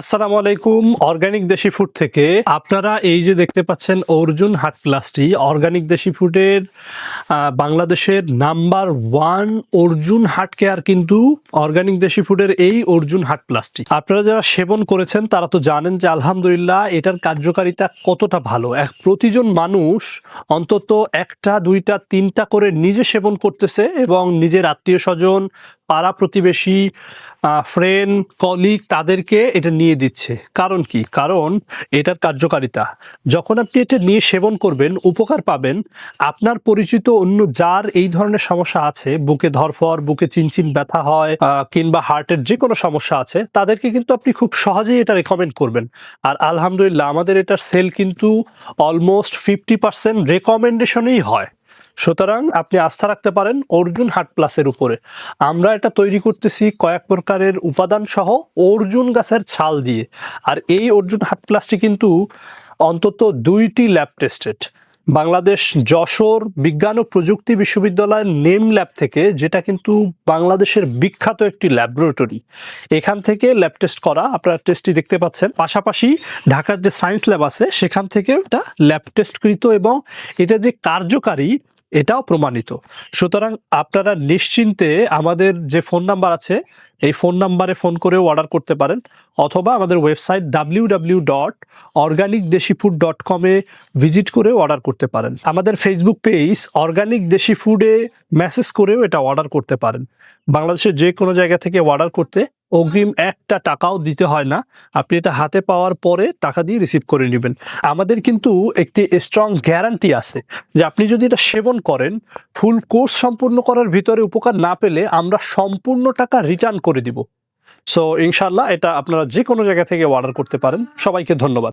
আসসালামু আলাইকুম। অর্গানিক দেশি ফুড থেকে আপনারা এই যে দেখতে পাচ্ছেন অর্জুন হাট প্লাসটি অর্গানিক দেশি ফুডের বাংলাদেশের নাম্বার 1 অর্জুন হাট কেয়ার কিন্তু অর্গানিক দেশি ফুডের এই অর্জুন হাট প্লাসটি আপনারা যারা সেবন করেছেন তারা তো জানেন যে আলহামদুলিল্লাহ এটার কার্যকারিতা কতটা ভালো। প্রতিজন মানুষ অন্তত একটা দুইটা তিনটা করে নিজে সেবন করতেছে এবং নিজের আত্মীয় স্বজন পাড়া প্রতিবেশী ফ্রেন্ড কলিগ তাদেরকে এটা নিয়ে দিচ্ছে। কারণ কি? কারণ এটার কার্যকারিতা যখন আপনি এটা নিয়ে সেবন করবেন উপকার পাবেন। আপনার পরিচিত অন্য যার এই ধরনের সমস্যা আছে, বুকে ধরফর বুকে চিনচিন ব্যথা হয় কিংবা হার্টের যে কোনো সমস্যা আছে, তাদেরকে কিন্তু আপনি খুব সহজেই এটা রেকমেন্ড করবেন। আর আলহামদুলিল্লাহ আমাদের এটার সেল কিন্তু অলমোস্ট 50% রেকমেন্ডেশনেই হয়। সুতরাং আপনি আস্থা রাখতে পারেন অর্জুন হাট প্লাসের উপরে। আমরা এটা তৈরি করতেছি কয়েক প্রকারের উপাদান সহ অর্জুন গাছের ছাল দিয়ে। আর এই অর্জুন হাট প্লাসটি কিন্তু অন্তত 2টি ল্যাব টেস্টেড। বাংলাদেশ যশোর বিজ্ঞান ও প্রযুক্তি বিশ্ববিদ্যালয়ের নেম ল্যাব থেকে, যেটা কিন্তু বাংলাদেশের বিখ্যাত একটি ল্যাবরেটরি, এখান থেকে ল্যাব টেস্ট করা। আপনারা টেস্টটি দেখতে পাচ্ছেন। পাশাপাশি ঢাকার যে সায়েন্স ল্যাব আছে সেখান থেকে এটা ল্যাব টেস্টকৃত এবং এটা যে কার্যকারী এটাও প্রমাণিত। সুতরাং আপনারা নিশ্চিন্তে আমাদের যে ফোন নাম্বার আছে এই ফোন নাম্বারে ফোন করেও অর্ডার করতে পারেন, অথবা আমাদের ওয়েবসাইট www.organicdeshifood.com-এ ভিজিট করেও অর্ডার করতে পারেন। আমাদের ফেসবুক পেজ অর্গানিক দেশি ফুডে মেসেজ করেও এটা অর্ডার করতে পারেন। বাংলাদেশের যে কোনো জায়গা থেকে অর্ডার করতে অগ্রিম একটা টাকাও দিতে হয় না। আপনি এটা হাতে পাওয়ার পরে টাকা দিয়ে রিসিভ করে নেবেন। আমাদের কিন্তু একটি স্ট্রং গ্যারান্টি আছে যে আপনি যদি এটা সেবন করেন, ফুল কোর্স সম্পূর্ণ করার ভিতরে উপকার না পেলে আমরা সম্পূর্ণ টাকা রিটার্ন করে দিব। সো ইনশাআল্লাহ এটা আপনারা যে কোনো জায়গা থেকে অর্ডার করতে পারেন। সবাইকে ধন্যবাদ।